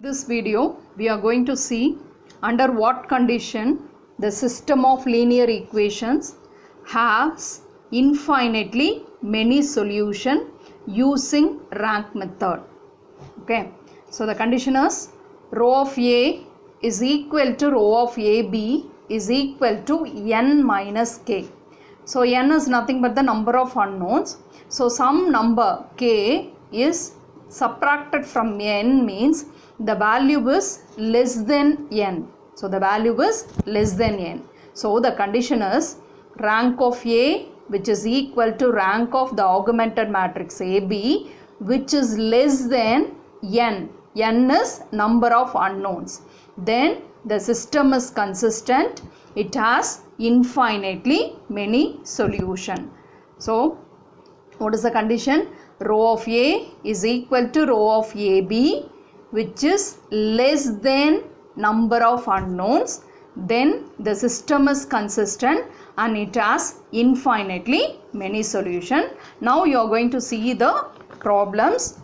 This video we are going to see under what condition the system of linear equations has infinitely many solutions using rank method. Okay, so the condition is rho of A is equal to rho of AB is equal to n minus k. So n is nothing but the number of unknowns. So some number k is subtracted from n means the value is less than n. So the value is less than n. So the condition is rank of A which is equal to rank of the augmented matrix AB which is less than n. N is number of unknowns. Then the system is consistent. It has infinitely many solutions. So what is the condition? Rho of A is equal to rho of AB which is less than number of unknowns. Then the system is consistent and it has infinitely many solutions. Now you are going to see the problems.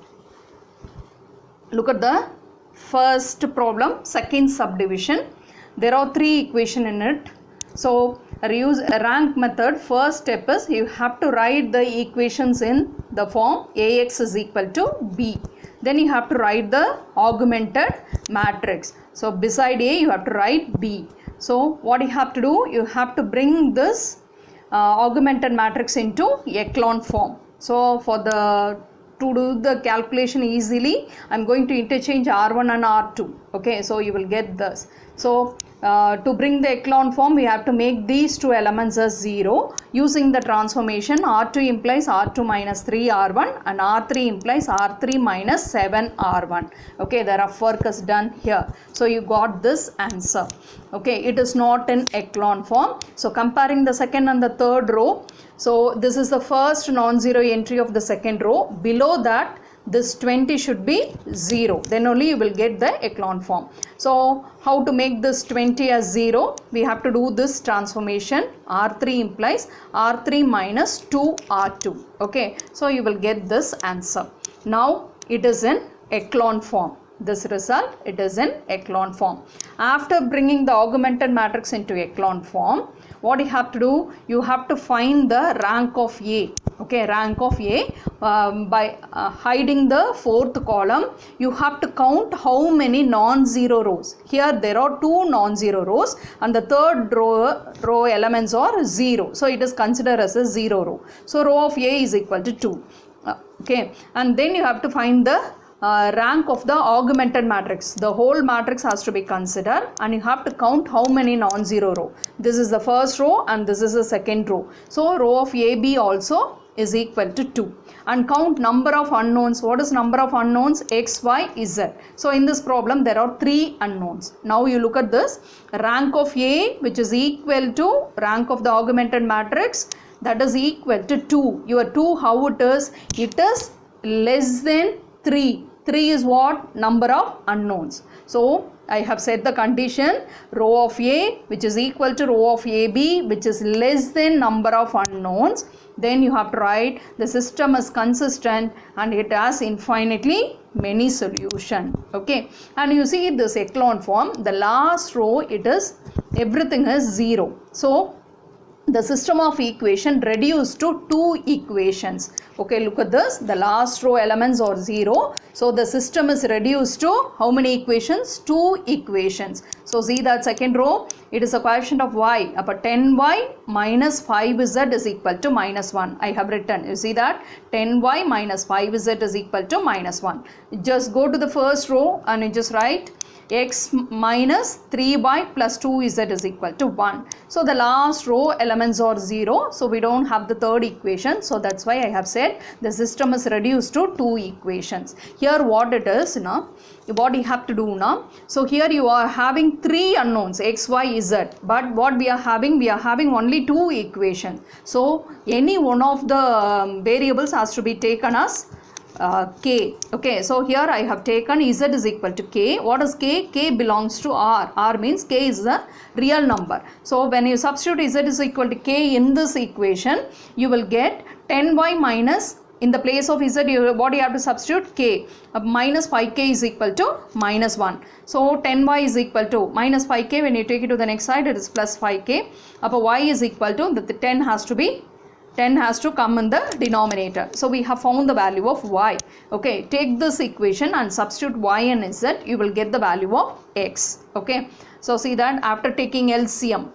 Look at the first problem, second subdivision. There are three equations in it. So use a rank method. First step is you have to write the equations in the form Ax is equal to B. Then you have to write the augmented matrix. So beside A you have to write B. So what you have to do, you have to bring this augmented matrix into echelon form. So to do the calculation easily, I am going to interchange R1 and R2. Okay, so you will get this. So to bring the echelon form, we have to make these two elements as 0. Using the transformation, R2 implies R2 minus 3R1 and R3 implies R3 minus 7R1. Okay, the rough work is done here. So you got this answer. Okay, it is not in echelon form. So comparing the second and the third row, so this is the first non-zero entry of the second row. Below that, this 20 should be 0. Then only you will get the echelon form. So how to make this 20 as 0? We have to do this transformation. R3 implies R3 minus 2R2. Okay, so you will get this answer. Now it is in echelon form. This result, it is in echelon form. After bringing the augmented matrix into echelon form, what you have to do, you have to find the rank of A. Okay, rank of A by hiding the fourth column. You have to count how many non-zero rows. Here there are two non-zero rows and the third row elements are 0. So it is considered as a 0 row. So rho of A is equal to 2. Okay, and then you have to find the rank of the augmented matrix. The whole matrix has to be considered and you have to count how many non-zero row. This is the first row and this is the second row. So row of AB also is equal to 2. And count number of unknowns. What is number of unknowns? X, Y, Z. So in this problem there are 3 unknowns. Now you look at this. Rank of A which is equal to rank of the augmented matrix, that is equal to 2. Your 2 how it is? It is less than 3. 3 is what? Number of unknowns. So I have set the condition rho of A which is equal to rho of AB which is less than number of unknowns. Then you have to write the system is consistent and it has infinitely many solutions. Okay, and you see this echelon form, the last row it is everything is 0. So the system of equation reduced to 2 equations. Okay, look at this. The last row elements are 0. So the system is reduced to how many equations? 2 equations. So see that second row, it is a coefficient of y. Upon 10y minus 5z is equal to minus 1. I have written. You see that 10y minus 5z is equal to minus 1. Just go to the first row and you just write x minus 3y plus 2z is equal to 1. So the last row elements are 0. So we don't have the third equation. So that's why I have said the system is reduced to 2 equations. Here what it is now, what you have to do now. So here you are having 3 unknowns x, y, z. But what we are having only 2 equations. So any one of the variables has to be taken as k. Okay, so here I have taken z is equal to k. What is k? K belongs to r. R means k is the real number. So when you substitute z is equal to k in this equation, you will get 10y minus in the place of z, what you have to substitute? K. Minus 5k is equal to minus 1. So 10y is equal to minus 5k. When you take it to the next side, it is plus 5k. Y is equal to, the 10 has to come in the denominator. So we have found the value of y. Okay, take this equation and substitute y and z, you will get the value of x. Okay, so see that after taking LCM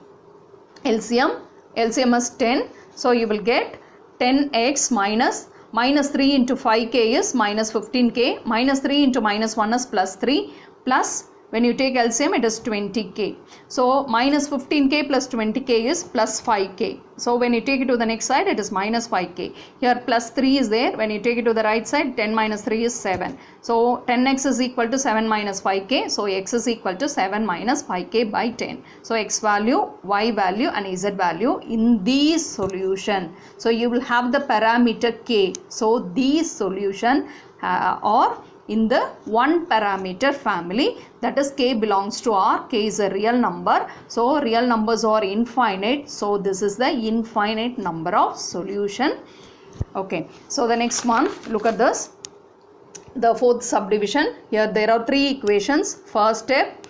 is 10. So you will get 10x minus 3 into 5k is minus 15k, minus 3 into minus 1 is plus 3, plus when you take LCM it is 20k. So minus 15k plus 20k is plus 5k. So when you take it to the next side, it is minus 5k. Here plus 3 is there. When you take it to the right side, 10 minus 3 is 7. So 10x is equal to 7 minus 5k. So x is equal to 7 minus 5k by 10. So x value, y value and z value in these solution. So you will have the parameter k. So these solution are in the one parameter family, that is k belongs to R. K is a real number, so real numbers are infinite, so this is the infinite number of solution. Okay, so the next one, look at this, the fourth subdivision. Here there are three equations. First step,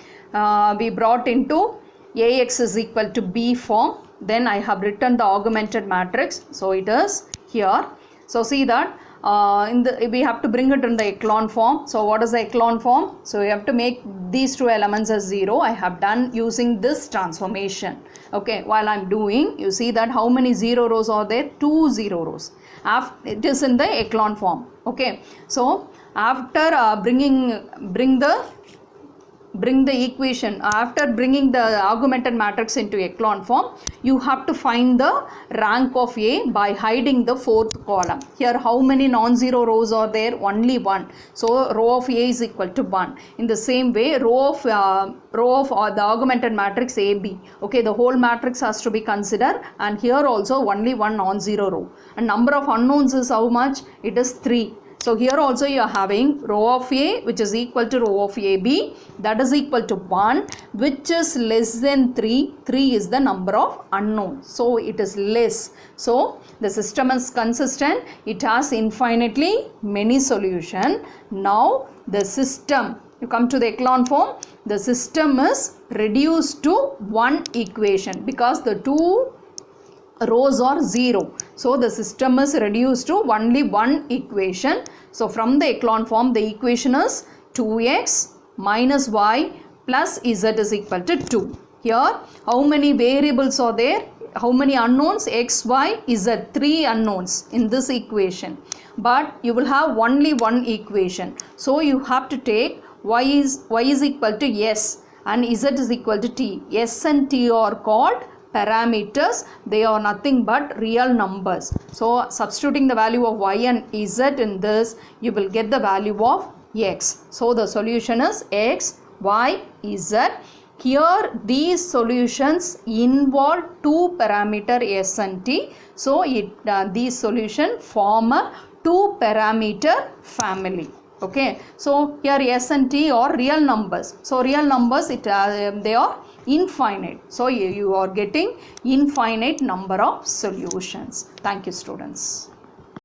we brought into Ax is equal to B form, then I have written the augmented matrix, so it is here. So see that we have to bring it in the echelon form. So what is the echelon form? So we have to make these two elements as 0. I have done using this transformation. Okay, while I am doing, you see that how many 0 rows are there? 2 0 rows. It is in the echelon form. Okay, so after bring the equation, after bringing the augmented matrix into echelon form, you have to find the rank of A by hiding the fourth column. Here how many non-zero rows are there? Only one. So row of A is equal to 1. In the same way, row of the augmented matrix AB. Okay, the whole matrix has to be considered, and here also only one non-zero row. And number of unknowns is how much? It is 3. So here also you are having row of A which is equal to row of AB, that is equal to 1, which is less than 3. 3 is the number of unknown. So it is less. So the system is consistent. It has infinitely many solutions. Now the system, you come to the echelon form, the system is reduced to one equation because the two rows are 0. So the system is reduced to only one equation. So from the echelon form, the equation is 2x minus y plus z is equal to 2. Here how many variables are there? How many unknowns? X, y, z. 3 unknowns in this equation. But you will have only one equation. So you have to take y is equal to s and z is equal to t. S and t are called parameters. They are nothing but real numbers. So substituting the value of y and z in this, you will get the value of x. So the solution is x, y, z. Here these solutions involve two parameter s and t. So these solutions form a two parameter family. Okay, so here s and t are real numbers. So real numbers, they are infinite. So you are getting infinite number of solutions. Thank you, students.